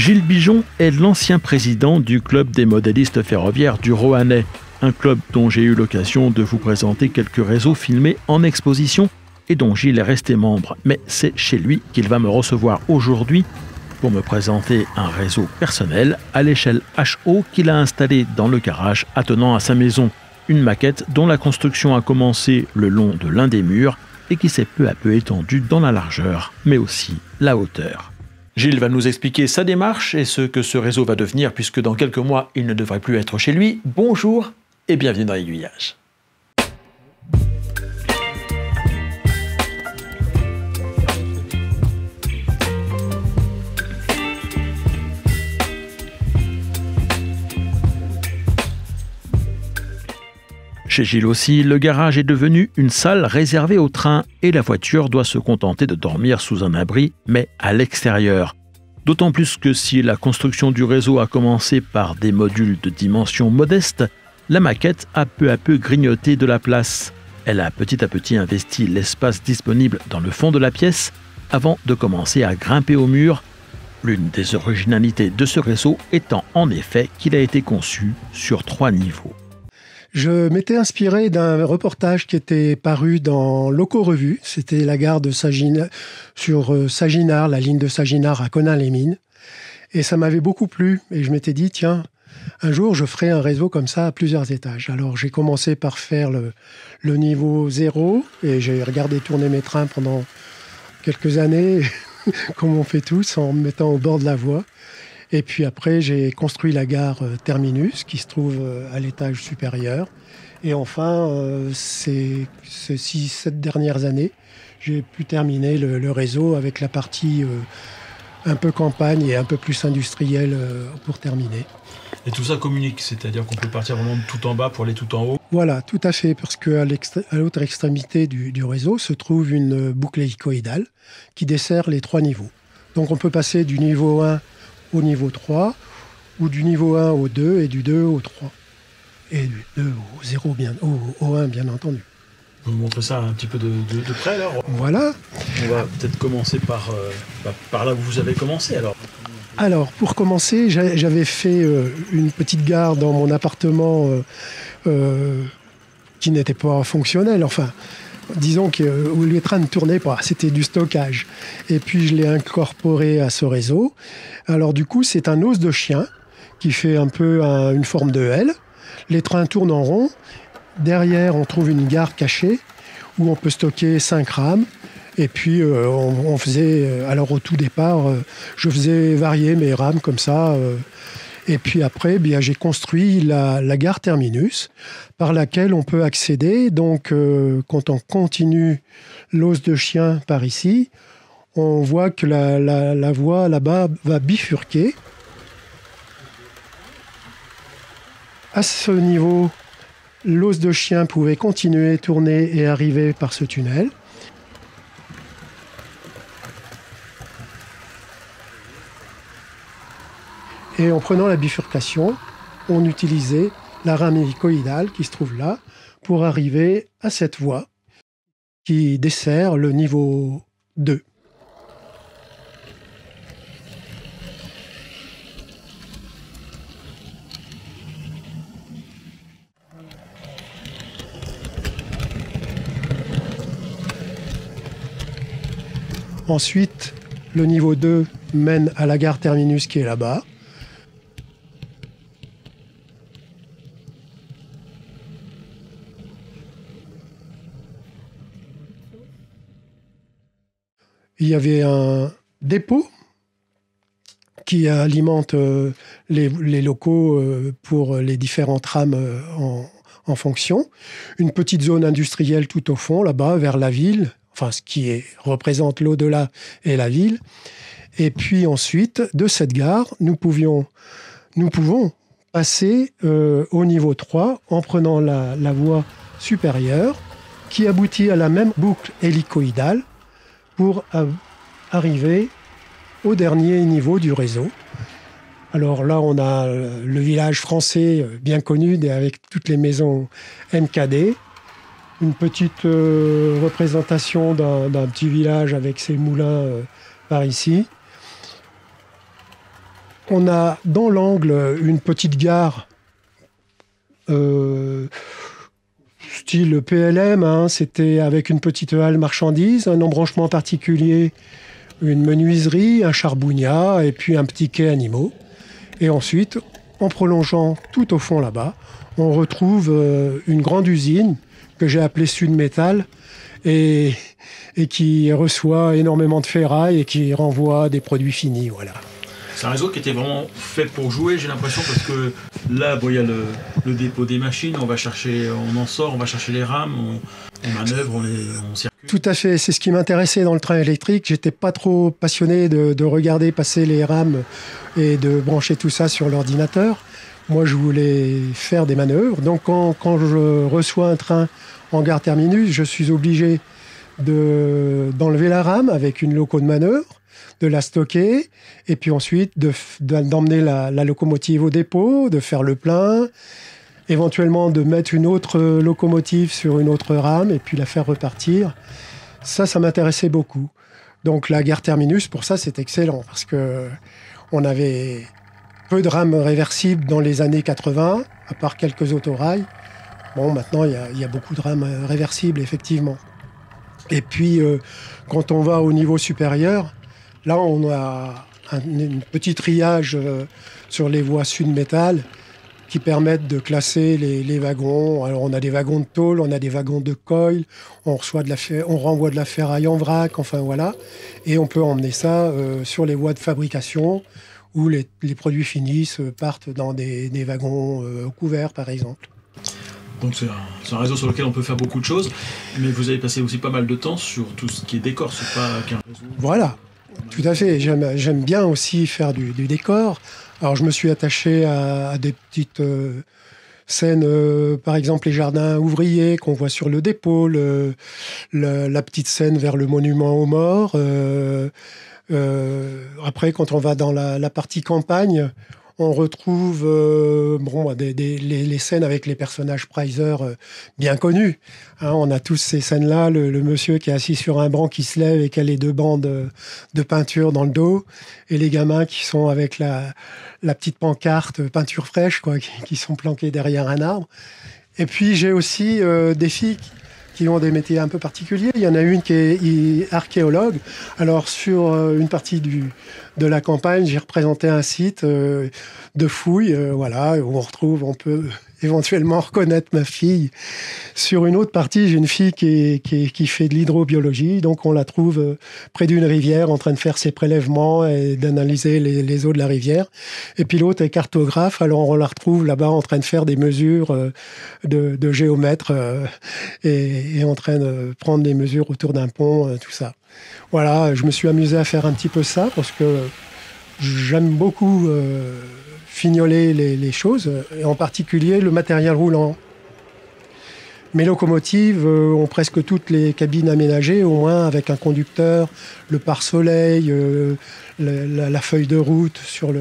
Gilles Bijon est l'ancien président du club des modélistes ferroviaires du Roannais, un club dont j'ai eu l'occasion de vous présenter quelques réseaux filmés en exposition et dont Gilles est resté membre. Mais c'est chez lui qu'il va me recevoir aujourd'hui pour me présenter un réseau personnel à l'échelle HO qu'il a installé dans le garage attenant à sa maison. Une maquette dont la construction a commencé le long de l'un des murs et qui s'est peu à peu étendue dans la largeur, mais aussi la hauteur. Gilles va nous expliquer sa démarche et ce que ce réseau va devenir puisque dans quelques mois, il ne devrait plus être chez lui. Bonjour et bienvenue dans Aiguillage. Chez Gilles aussi, le garage est devenu une salle réservée aux trains et la voiture doit se contenter de dormir sous un abri, mais à l'extérieur. D'autant plus que si la construction du réseau a commencé par des modules de dimension modeste, la maquette a peu à peu grignoté de la place. Elle a petit à petit investi l'espace disponible dans le fond de la pièce avant de commencer à grimper au mur. L'une des originalités de ce réseau étant en effet qu'il a été conçu sur 3 niveaux. Je m'étais inspiré d'un reportage qui était paru dans Loco Revue. C'était la gare de sur Saginard, la ligne de Saginard à Connin-les-Mines. Et ça m'avait beaucoup plu. Et je m'étais dit, tiens, un jour, je ferai un réseau comme ça à plusieurs étages. Alors, j'ai commencé par faire le niveau 0. Et j'ai regardé tourner mes trains pendant quelques années, comme on fait tous, en me mettant au bord de la voie. Et puis après, j'ai construit la gare Terminus, qui se trouve à l'étage supérieur. Et enfin, ces 6-7 dernières années, j'ai pu terminer le réseau avec la partie un peu campagne et un peu plus industrielle pour terminer. Et tout ça communique, c'est-à-dire qu'on peut partir vraiment de tout en bas pour aller tout en haut? Voilà, tout à fait, parce qu'à l'autre extrémité du réseau se trouve une boucle hélicoïdale qui dessert les 3 niveaux. Donc on peut passer du niveau 1 au niveau 3, ou du niveau 1 au 2, et du 2 au 3. Et du 2 au 0, au 1, bien entendu. Vous me montrez ça un petit peu de près, alors? Voilà. On va peut-être commencer par là où vous avez commencé, alors. Alors, pour commencer, j'avais fait une petite gare dans mon appartement qui n'était pas fonctionnel. Enfin, disons que où les trains ne tournaient pas, c'était du stockage. Et puis je l'ai incorporé à ce réseau. Alors du coup, c'est un os de chien qui fait un peu une forme de L. Les trains tournent en rond. Derrière, on trouve une gare cachée où on peut stocker 5 rames. Et puis on faisait, alors au tout départ, je faisais varier mes rames comme ça. Et puis après, bien, j'ai construit la gare Terminus par laquelle on peut accéder. Donc, quand on continue l'os de chien par ici, on voit que la voie là-bas va bifurquer. À ce niveau, l'os de chien pouvait continuer, tourner et arriver par ce tunnel. Et en prenant la bifurcation, on utilisait la rame hélicoïdale qui se trouve là pour arriver à cette voie qui dessert le niveau 2. Ensuite, le niveau 2 mène à la gare Terminus qui est là-bas. Il y avait un dépôt qui alimente les locaux pour les différentes rames en fonction. Une petite zone industrielle tout au fond, là-bas, vers la ville, enfin ce qui représente l'au-delà et la ville. Et puis ensuite, de cette gare, nous pouvons passer au niveau 3 en prenant la voie supérieure qui aboutit à la même boucle hélicoïdale pour arriver au dernier niveau du réseau. Alors là, on a le village français bien connu avec toutes les maisons MKD, une petite représentation d'un petit village avec ses moulins par ici. On a dans l'angle une petite gare style PLM, hein, c'était avec une petite halle marchandises, un embranchement particulier, une menuiserie, un charbougnat et puis un petit quai animaux. Et ensuite, en prolongeant tout au fond là-bas, on retrouve une grande usine que j'ai appelée Sud Métal et qui reçoit énormément de ferraille et qui renvoie des produits finis. Voilà. C'est un réseau qui était vraiment fait pour jouer, j'ai l'impression, parce que là, bon, il y a le dépôt des machines, on en sort, on va chercher les rames, on manœuvre, on circule. Tout à fait, c'est ce qui m'intéressait dans le train électrique. J'étais pas trop passionné de regarder passer les rames et de brancher tout ça sur l'ordinateur. Moi, je voulais faire des manœuvres. Donc, quand je reçois un train en gare terminus, je suis obligé d'enlever la rame avec une loco de manœuvre, de la stocker, et puis ensuite d'emmener la locomotive au dépôt, de faire le plein, éventuellement de mettre une autre locomotive sur une autre rame et puis la faire repartir. Ça m'intéressait beaucoup. Donc la gare terminus, pour ça, c'est excellent parce que on avait peu de rames réversibles dans les années 80, à part quelques autorails. Bon, maintenant, il y a beaucoup de rames réversibles, effectivement. Et puis, quand on va au niveau supérieur, là, on a un petit triage sur les voies Sud Métal qui permettent de classer les wagons. Alors, on a des wagons de tôle, on a des wagons de coil, on renvoie de la ferraille en vrac, enfin voilà. Et on peut emmener ça sur les voies de fabrication où les produits finis partent dans des wagons couverts, par exemple. Donc c'est un réseau sur lequel on peut faire beaucoup de choses, mais vous avez passé aussi pas mal de temps sur tout ce qui est décor, c'est pas qu'un réseau. Voilà, tout à fait. J'aime bien aussi faire du décor. Alors je me suis attaché à des petites scènes, par exemple les jardins ouvriers qu'on voit sur le dépôt, la petite scène vers le monument aux morts. Après, quand on va dans la partie campagne, on retrouve les scènes avec les personnages Preiser bien connus. Hein, on a tous ces scènes-là, le monsieur qui est assis sur un banc qui se lève et qui a les 2 bandes de peinture dans le dos, et les gamins qui sont avec la petite pancarte peinture fraîche, quoi, qui sont planqués derrière un arbre. Et puis j'ai aussi des filles qui ont des métiers un peu particuliers. Il y en a une qui est archéologue. Alors, sur une partie de la campagne, j'ai représenté un site de fouilles, voilà, où on peut éventuellement reconnaître ma fille. Sur une autre partie, j'ai une fille qui fait de l'hydrobiologie. Donc, on la trouve près d'une rivière en train de faire ses prélèvements et d'analyser les eaux de la rivière. Et puis, l'autre est cartographe. Alors, on la retrouve là-bas en train de faire des mesures de géomètre et en train de prendre des mesures autour d'un pont, tout ça. Voilà, je me suis amusé à faire un petit peu ça parce que j'aime beaucoup fignoler les choses, et en particulier le matériel roulant. Mes locomotives ont presque toutes les cabines aménagées, au moins avec un conducteur, le pare-soleil, la feuille de route sur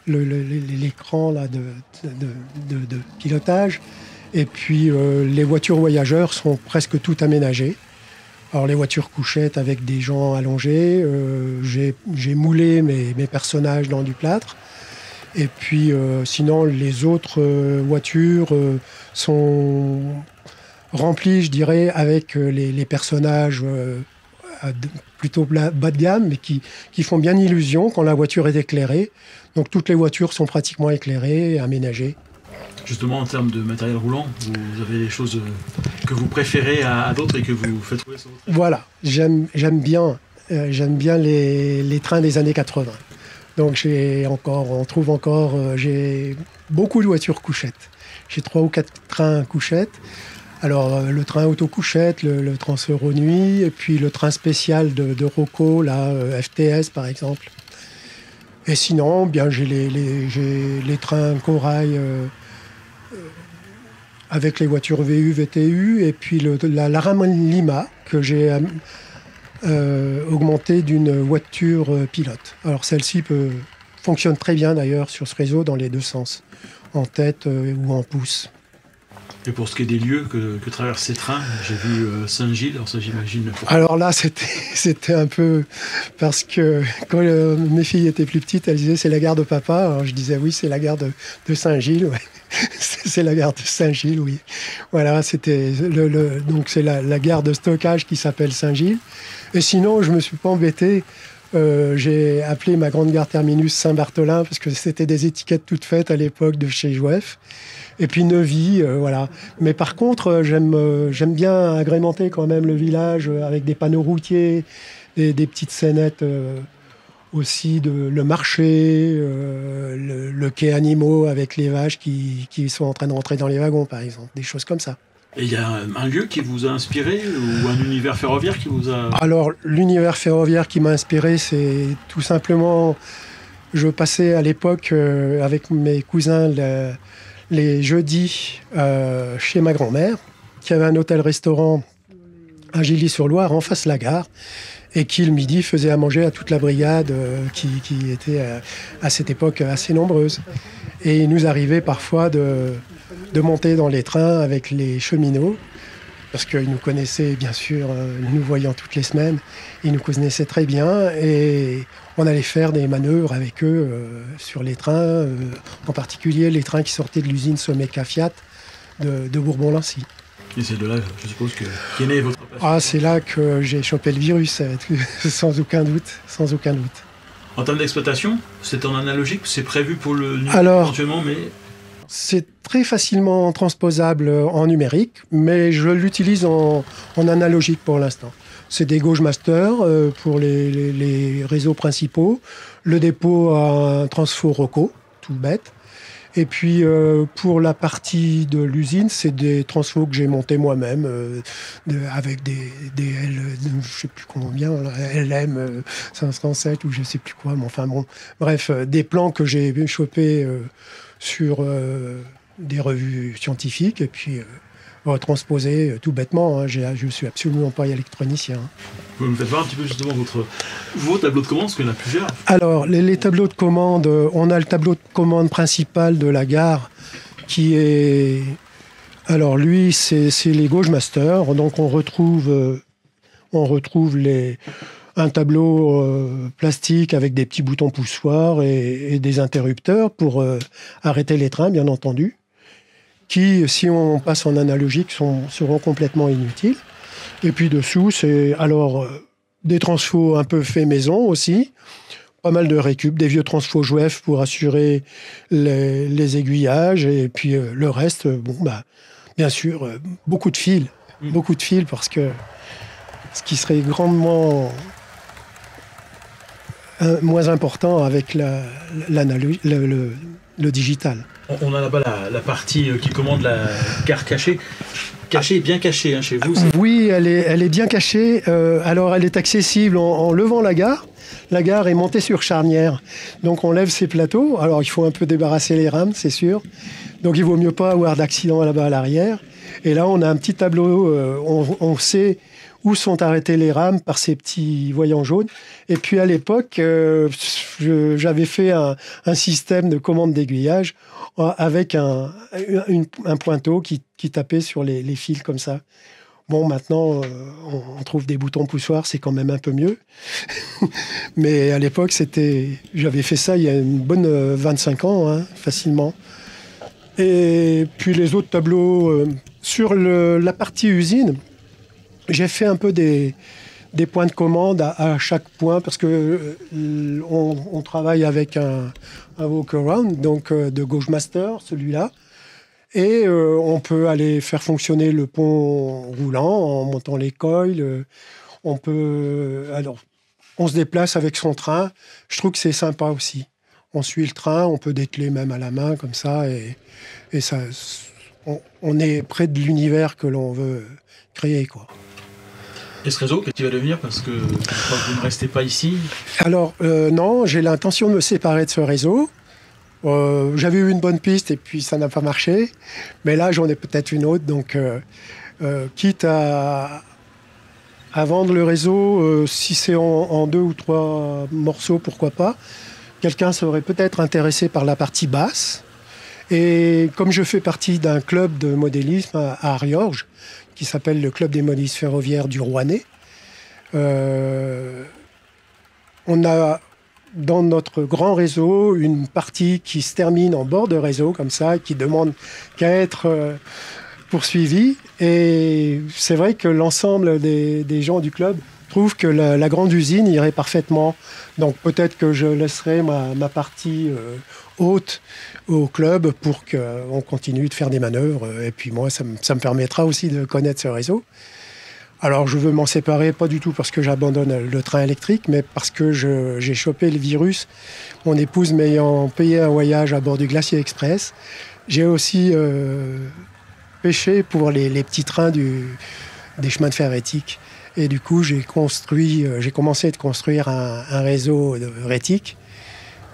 l'écran là, de pilotage. Et puis les voitures voyageurs sont presque toutes aménagées. Alors les voitures couchettes avec des gens allongés, j'ai moulé mes personnages dans du plâtre. Et puis sinon les autres voitures sont remplies, je dirais, avec les personnages plutôt bas de gamme, mais qui font bien illusion quand la voiture est éclairée. Donc toutes les voitures sont pratiquement éclairées et aménagées. Justement, en termes de matériel roulant, vous avez des choses que vous préférez à d'autres et que vous faites rouler sur votre train. Voilà, j'aime bien les trains des années 80. Donc j'ai beaucoup de voitures couchettes. J'ai 3 ou 4 trains couchettes. Alors le train auto-couchette, le Transeur nuit, et puis le train spécial de Rocco, là, FTS par exemple. Et sinon, bien j'ai les trains Corail avec les voitures VU, VTU, et puis la rame Lima que j'ai augmentée d'une voiture pilote. Alors celle-ci fonctionne très bien d'ailleurs sur ce réseau dans les 2 sens, en tête ou en pouce. Et pour ce qui est des lieux que traversent ces trains, j'ai vu Saint-Gilles, alors ça j'imagine. Alors là, c'était un peu... Parce que quand mes filles étaient plus petites, elles disaient c'est la gare de papa. Alors je disais oui, c'est la gare de Saint-Gilles. Ouais. C'est la gare de Saint-Gilles, oui. Voilà, c'était donc c'est la gare de stockage qui s'appelle Saint-Gilles. Et sinon, je ne me suis pas embêté. J'ai appelé ma grande gare terminus Saint-Bartholin parce que c'était des étiquettes toutes faites à l'époque de chez Jouef. Et puis Neuvy, voilà. Mais par contre, j'aime bien agrémenter quand même le village avec des panneaux routiers, des petites scénettes aussi, le marché, le quai animaux avec les vaches qui sont en train de rentrer dans les wagons, par exemple. Des choses comme ça. Et il y a un lieu qui vous a inspiré ou un univers ferroviaire qui vous a... Alors, l'univers ferroviaire qui m'a inspiré, c'est tout simplement... Je passais à l'époque avec mes cousins les jeudis chez ma grand-mère, qui avait un hôtel-restaurant à Gilly-sur-Loire, en face de la gare, et qui, le midi, faisait à manger à toute la brigade qui était à cette époque assez nombreuse. Et il nous arrivait parfois de monter dans les trains avec les cheminots, parce qu'ils nous connaissaient, bien sûr, nous voyant toutes les semaines, ils nous connaissaient très bien, et on allait faire des manœuvres avec eux sur les trains, en particulier les trains qui sortaient de l'usine Sommeca-Fiat de Bourbon-Lancy. Et c'est de là, je suppose, qu'est né votre passion. Ah, c'est là que j'ai chopé le virus, sans aucun doute, sans aucun doute. En termes d'exploitation, c'est en analogique, c'est prévu pour le numérique éventuellement, mais... C'est très facilement transposable en numérique, mais je l'utilise en analogique pour l'instant. C'est des Gauge Master pour les réseaux principaux. Le dépôt a un transfo Rocco, tout bête. Et puis pour la partie de l'usine, c'est des transfos que j'ai montés moi-même avec des L, je ne sais plus combien, LM 507 ou je ne sais plus quoi. Mais enfin bon, bref, des plans que j'ai chopés sur des revues scientifiques et puis transposés tout bêtement. Hein. Je ne suis absolument pas électronicien. Vous me faites voir un petit peu justement vos tableaux de commande, parce qu'il y en a plusieurs. Alors, les tableaux de commande, on a le tableau de commande principal de la gare qui est... Alors, lui, c'est les Gauge Master. Donc, on retrouve un tableau plastique avec des petits boutons poussoirs et des interrupteurs pour arrêter les trains, bien entendu, qui, si on passe en analogique, seront complètement inutiles. Et puis dessous, c'est alors des transfos un peu faits maison aussi, pas mal de récup, des vieux transfos Jouef pour assurer les aiguillages, et puis le reste, bien sûr, beaucoup de fils, parce que ce qui serait grandement moins important avec le digital. On a là-bas la partie qui commande la gare cachée. Bien cachée, hein, chez vous. Oui, elle est bien cachée. Alors, elle est accessible en levant la gare. La gare est montée sur charnière. Donc, on lève ces plateaux. Alors, il faut un peu débarrasser les rames, c'est sûr. Donc, il vaut mieux pas avoir d'accident là-bas à l'arrière. Et là, on a un petit tableau. On sait où sont arrêtées les rames par ces petits voyants jaunes. Et puis, à l'époque, j'avais fait un système de commande d'aiguillage avec un pointeau qui tapait sur les fils comme ça. Bon, maintenant, on trouve des boutons poussoirs, c'est quand même un peu mieux. Mais à l'époque, j'avais fait ça il y a une bonne 25 ans, hein, facilement. Et puis les autres tableaux, sur la partie usine, j'ai fait un peu des points de commande à chaque point, parce que on travaille avec un walk-around, donc de Gauge Master, celui-là. Et on peut aller faire fonctionner le pont roulant en montant les coils. On se déplace avec son train. Je trouve que c'est sympa aussi. On suit le train, on peut dételer même à la main comme ça. Et ça, on est près de l'univers que l'on veut créer, quoi. Et ce réseau, qu'est-ce qu'il va devenir? Parce que je crois que vous ne restez pas ici. Alors, non, j'ai l'intention de me séparer de ce réseau. J'avais eu une bonne piste et puis ça n'a pas marché. Mais là, j'en ai peut-être une autre. Donc, quitte à vendre le réseau, si c'est en 2 ou 3 morceaux, pourquoi pas. Quelqu'un serait peut-être intéressé par la partie basse. Et comme je fais partie d'un club de modélisme à Ariorge, qui s'appelle le Club des modélistes ferroviaires du Rouennais, on a dans notre grand réseau une partie qui se termine en bord de réseau, comme ça, qui demande qu'à être poursuivie. Et c'est vrai que l'ensemble des gens du club trouvent que la grande usine irait parfaitement. Donc peut-être que je laisserai ma partie haute au club pour qu'on continue de faire des manœuvres. Et puis moi, ça me permettra aussi de connaître ce réseau. Alors je veux m'en séparer, pas du tout parce que j'abandonne le train électrique, mais parce que j'ai chopé le virus, mon épouse m'ayant payé un voyage à bord du Glacier Express. J'ai aussi pêché pour les petits trains des chemins de fer éthiques. Et du coup, j'ai commencé de construire un réseau rétique.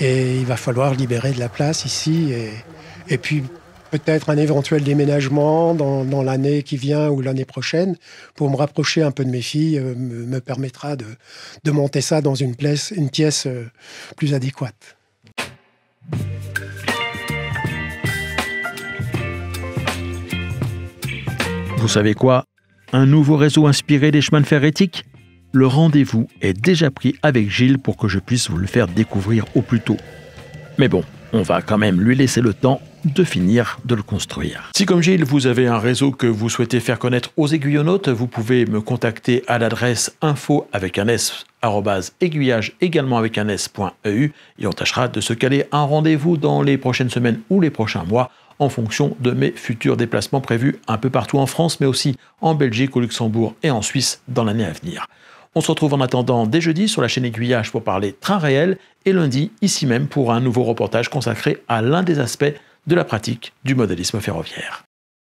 Et il va falloir libérer de la place ici. Et puis peut-être un éventuel déménagement dans l'année qui vient ou l'année prochaine pour me rapprocher un peu de mes filles me permettra de monter ça dans une pièce plus adéquate. Vous savez quoi? Un nouveau réseau inspiré des chemins de fer éthiques? Le rendez-vous est déjà pris avec Gilles pour que je puisse vous le faire découvrir au plus tôt. Mais bon, on va quand même lui laisser le temps de finir de le construire. Si comme Gilles, vous avez un réseau que vous souhaitez faire connaître aux aiguillonnautes, vous pouvez me contacter à l'adresse info@aiguillage également avec un s.eu et on tâchera de se caler un rendez-vous dans les prochaines semaines ou les prochains mois en fonction de mes futurs déplacements prévus un peu partout en France, mais aussi en Belgique, au Luxembourg et en Suisse dans l'année à venir. On se retrouve en attendant dès jeudi sur la chaîne Aiguillage pour parler train réel et lundi ici même pour un nouveau reportage consacré à l'un des aspects de la pratique du modélisme ferroviaire.